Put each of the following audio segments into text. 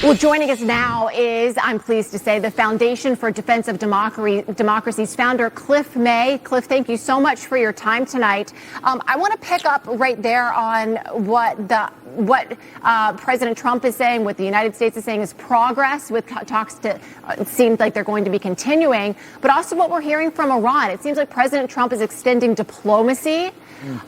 Well, joining us now is, I'm pleased to say, the Foundation for Defense of Democracy's founder, Cliff May. Cliff, thank you so much for your time tonight. I want to pick up right there on what President Trump is saying, what the United States is saying is progress with talks to, it seems like they're going to be continuing, but also what we're hearing from Iran. It seems like President Trump is extending diplomacy,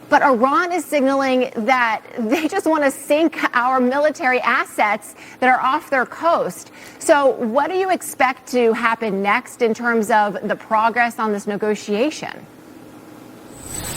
but Iran is signaling that they just want to sink our military assets that are off their coast. So what do you expect to happen next in terms of the progress on this negotiation?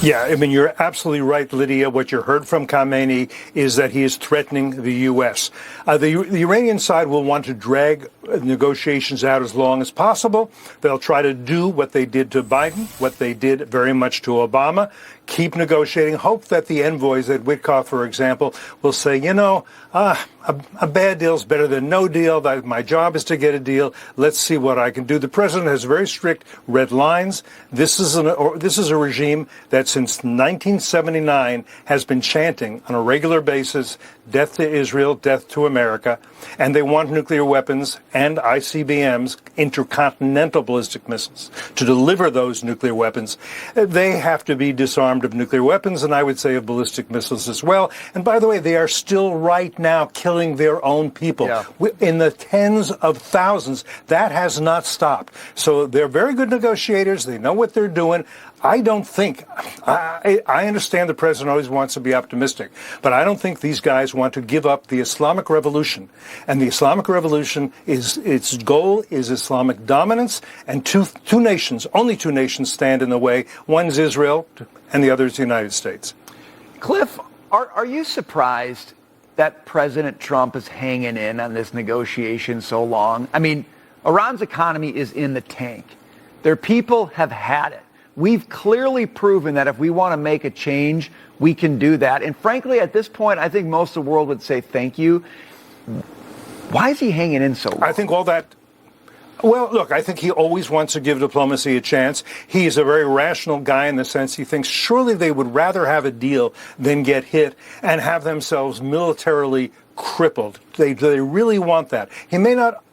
Yeah, I mean, you're absolutely right, Lydia. What you heard from Khamenei is that he is threatening the U.S. The Iranian side will want to drag negotiations out as long as possible. They'll try to do what they did to Biden, what they did very much to Obama, keep negotiating, hope that the envoys at Witkoff, for example, will say, you know, a bad deal is better than no deal. My job is to get a deal. Let's see what I can do. The president has very strict red lines. This is a regime that since 1979 has been chanting on a regular basis, death to Israel, death to America, and they want nuclear weapons and ICBMs, intercontinental ballistic missiles, to deliver those nuclear weapons. They have to be disarmed of nuclear weapons, and I would say of ballistic missiles as well. And by the way, they are still right now killing their own people in the tens of thousands. That has not stopped. So they're very good negotiators. They know what they're doing. I don't think, I understand the president always wants to be optimistic, but I don't think these guys want to give up the Islamic Revolution. And the Islamic Revolution its goal is Islamic dominance, and two nations, only two nations stand in the way. One's Israel and the other is the United States. Cliff, are you surprised that President Trump is hanging in on this negotiation so long? I mean, Iran's economy is in the tank. Their people have had it. We've clearly proven that if we want to make a change, we can do that. And frankly, at this point, I think most of the world would say thank you. Why is he hanging in so long? I think all that... Well, look, I think he always wants to give diplomacy a chance. He's a very rational guy in the sense he thinks surely they would rather have a deal than get hit and have themselves militarily crippled. They really want that. He may not...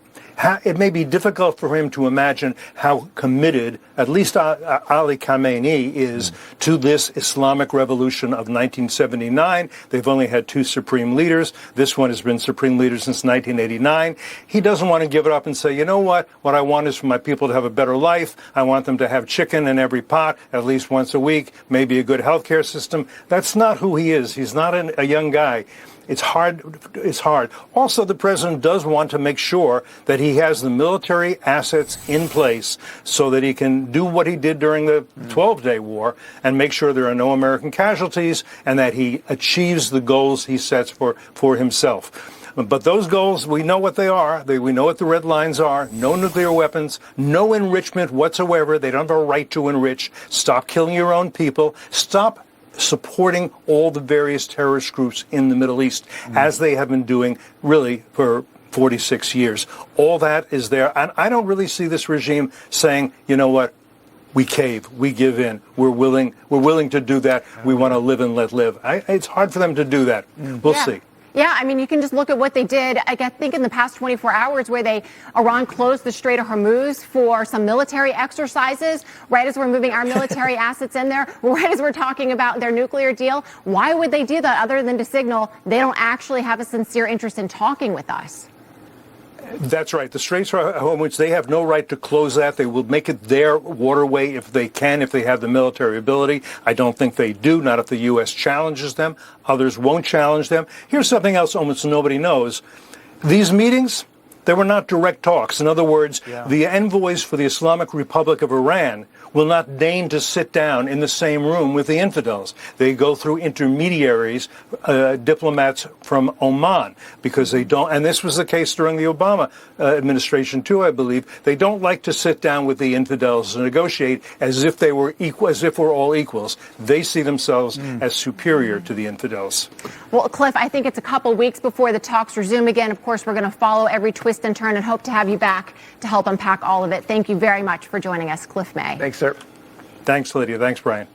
It may be difficult for him to imagine how committed, at least Ali Khamenei is, to this Islamic Revolution of 1979. They've only had two supreme leaders. This one has been supreme leader since 1989. He doesn't want to give it up and say, you know what I want is for my people to have a better life. I want them to have chicken in every pot at least once a week, maybe a good healthcare system. That's not who he is. He's not a young guy. It's hard. Also, the president does want to make sure that he has the military assets in place so that he can do what he did during the 12-day war and make sure there are no American casualties and that he achieves the goals he sets for himself. But those goals, we know what they are. We know what the red lines are. No nuclear weapons, no enrichment whatsoever. They don't have a right to enrich. Stop killing your own people. Stop supporting all the various terrorist groups in the Middle East, as they have been doing really for 46 years. All that is there. And I don't really see this regime saying, you know what, we cave, we give in, we're willing to do that. We want to live and let live. It's hard for them to do that. We'll see. Yeah, I mean, you can just look at what they did, I think, in the past 24 hours where Iran closed the Strait of Hormuz for some military exercises, right as we're moving our military assets in there, right as we're talking about their nuclear deal. Why would they do that other than to signal they don't actually have a sincere interest in talking with us? That's right. The Straits of Hormuz, they have no right to close that. They will make it their waterway if they can, if they have the military ability. I don't think they do, not if the U.S. challenges them. Others won't challenge them. Here's something else almost nobody knows. These meetings, they were not direct talks. In other words, the envoys for the Islamic Republic of Iran will not deign to sit down in the same room with the infidels. They go through intermediaries, diplomats from Oman, because they don't, and this was the case during the Obama administration too, I believe. They don't like to sit down with the infidels and negotiate as if they were equal, as if we're all equals. They see themselves as superior to the infidels. Well, Cliff, I think it's a couple weeks before the talks resume again. Of course, we're going to follow every twist and turn and hope to have you back to help unpack all of it. Thank you very much for joining us, Cliff May. Thanks, sir. Thanks, Lydia. Thanks, Brian.